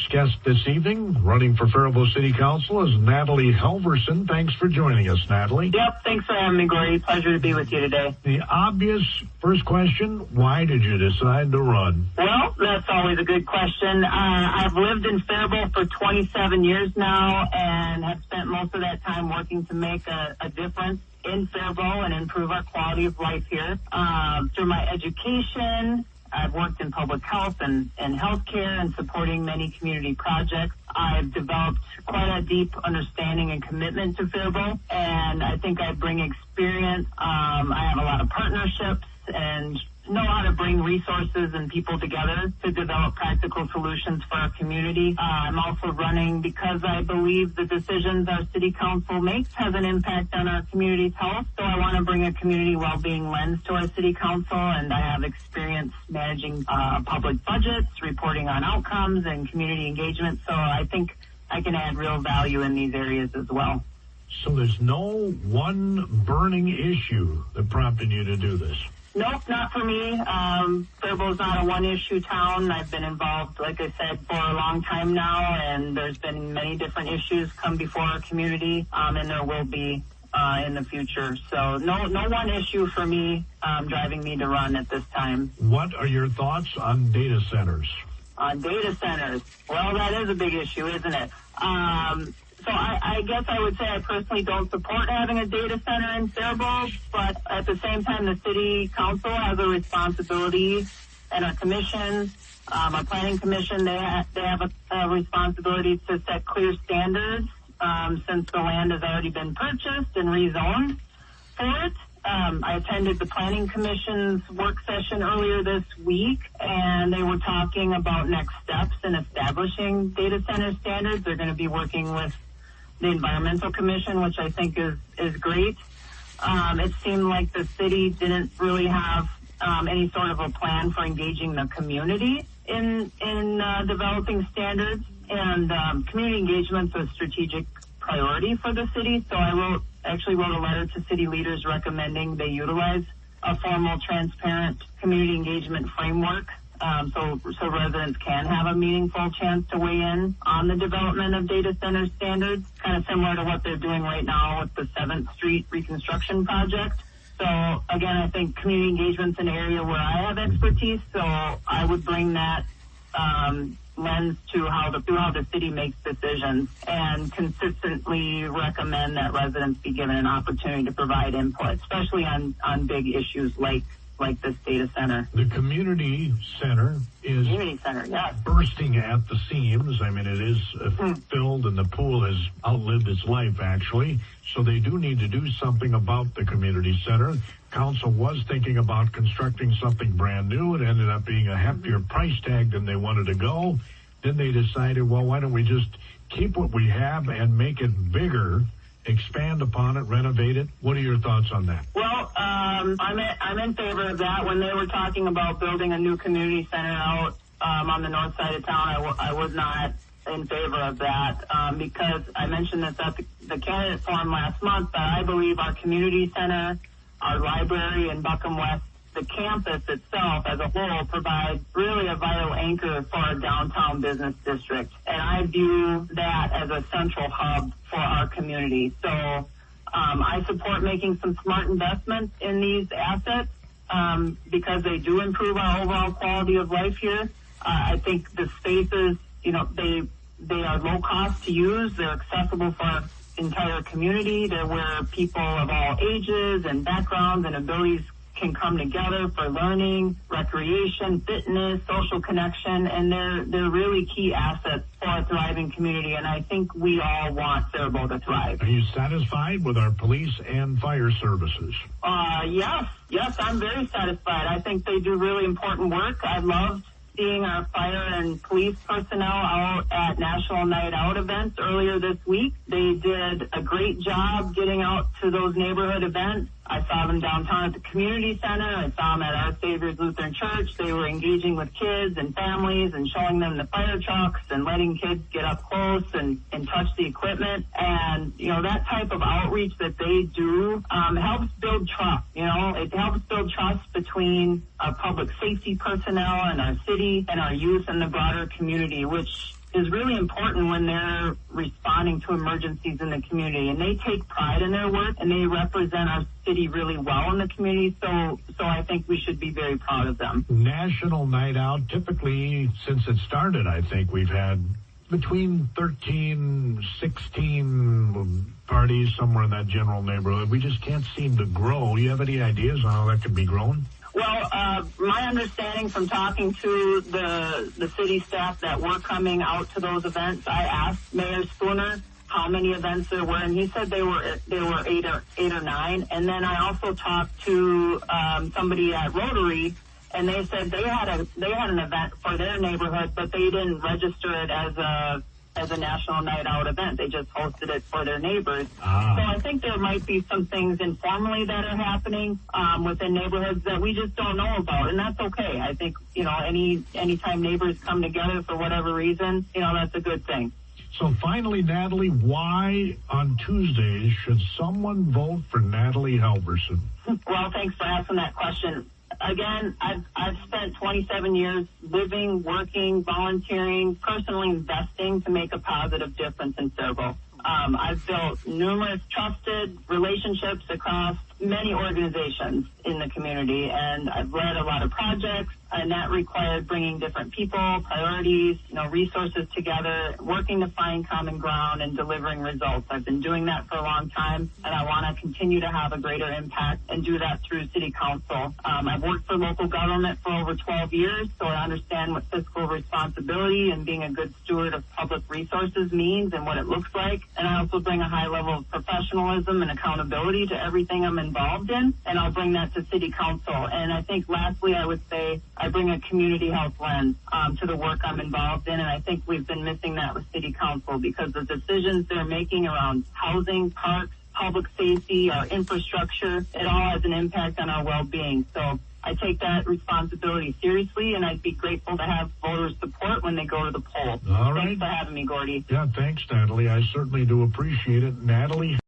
next guest this evening, running for Faribault City Council, is Natalie Halverson. Thanks for joining us, Natalie. Yep, thanks for having me, Gordy. Pleasure to be with you today. The obvious first question, why did you decide to run? Well, that's always a good question. I've lived in Faribault for 27 years now and have spent most of that time working to make a difference in Faribault and improve our quality of life here. Through my education, I've worked in public health and healthcare and supporting many community projects. I've developed quite a deep understanding and commitment to Faribault, and I think I bring experience. I have a lot of partnerships and know how to bring resources and people together to develop practical solutions for our community. I'm also running because I believe the decisions our city council makes has an impact on our community's health. So I want to bring a community well-being lens to our city council, and I have experience managing public budgets, reporting on outcomes, and community engagement. So I think I can add real value in these areas as well. So there's no one burning issue that prompted you to do this? Nope, not for me. Faribault's not a one-issue town. I've been involved, like I said, for a long time now, and there's been many different issues come before our community, and there will be in the future. So no one issue for me driving me to run at this time. What are your thoughts on data centers? On data centers? Well, that is a big issue, isn't it? So I guess I would say I personally don't support having a data center in Faribault, but at the same time, the city council has a responsibility, and our commission, our planning commission, they have a responsibility to set clear standards since the land has already been purchased and rezoned for it. I attended the planning commission's work session earlier this week, and they were talking about next steps in establishing data center standards. They're going to be working with the Environmental Commission, which I think is great. It seemed like the city didn't really have any sort of a plan for engaging the community in developing standards, and community engagement's a strategic priority for the city. So I actually wrote a letter to city leaders recommending they utilize a formal, transparent community engagement framework so residents can have a meaningful chance to weigh in on the development of data center standards, kind of similar to what they're doing right now with the 7th Street reconstruction project. So again, I think community engagement's an area where I have expertise, so I would bring that lens to how the city makes decisions and consistently recommend that residents be given an opportunity to provide input, especially on big issues like this data center. The community center is bursting at the seams. I mean, it is filled, and the pool has outlived its life, actually. So they do need to do something about the community center. Council was thinking about constructing something brand new. It ended up being a heftier price tag than they wanted to go. Then they decided, well, why don't we just keep what we have and make it bigger, expand upon it, renovate it? What are your thoughts on that? Well, I'm in favor of that. When they were talking about building a new community center out on the north side of town, I was not in favor of that because I mentioned this at the candidate forum last month, that I believe our community center, our library in Buckham West, the campus itself as a whole provides really a vital anchor for our downtown business district. And I view that as a central hub for our community. So I support making some smart investments in these assets because they do improve our overall quality of life here. I think the spaces, they are low cost to use. They're accessible for our entire community. They're where people of all ages and backgrounds and abilities can come together for learning, recreation, fitness, social connection, and they're really key assets for a thriving community, and I think we all want Faribault to thrive. Are you satisfied with our police and fire services? Yes, I'm very satisfied. I think they do really important work. I loved seeing our fire and police personnel out at National Night Out events earlier this week. They did a great job getting out to those neighborhood events. I saw them downtown at the community center. I saw them at Our Savior's Lutheran Church. They were engaging with kids and families and showing them the fire trucks and letting kids get up close and touch the equipment. And, that type of outreach that they do helps build trust. It helps build trust between our public safety personnel and our city and our youth and the broader community, which is really important when they're responding to emergencies in the community. And they take pride in their work, and they represent our city really well in the community. So I think we should be very proud of them. National Night Out, typically since it started, I think we've had between 13, 16 parties somewhere in that general neighborhood. We just can't seem to grow. You have any ideas on how that could be grown? Well, my understanding from talking to the city staff that were coming out to those events, I asked Mayor Spooner how many events there were, and he said they were 8 or 9. And then I also talked to somebody at Rotary, and they said they had an event for their neighborhood, but they didn't register it as a National Night Out event. They just hosted it for their neighbors. So I think there might be some things informally that are happening within neighborhoods that we just don't know about, and that's okay. I think, anytime neighbors come together for whatever reason, that's a good thing. So finally, Natalie, why on Tuesdays should someone vote for Natalie Halverson? Well, thanks for asking that question. Again, I've spent 27 years living, working, volunteering, personally investing to make a positive difference in Faribault. I've built numerous trusted relationships across many organizations in the community, and I've led a lot of projects, and that required bringing different people, priorities, resources together, working to find common ground and delivering results. I've been doing that for a long time, and I want to continue to have a greater impact and do that through City Council. I've worked for local government for over 12 years, so I understand what fiscal responsibility and being a good steward of public resources means and what it looks like. And I also bring a high level of professionalism and accountability to everything I'm involved in, and I'll bring that to City Council. And I think lastly, I would say I bring a community health lens to the work I'm involved in, and I think we've been missing that with City Council because the decisions they're making around housing, parks, public safety, our infrastructure, it all has an impact on our well-being. So I take that responsibility seriously, and I'd be grateful to have voters' support when they go to the poll. All right. Thanks for having me, Gordy. Yeah, thanks, Natalie. I certainly do appreciate it. Natalie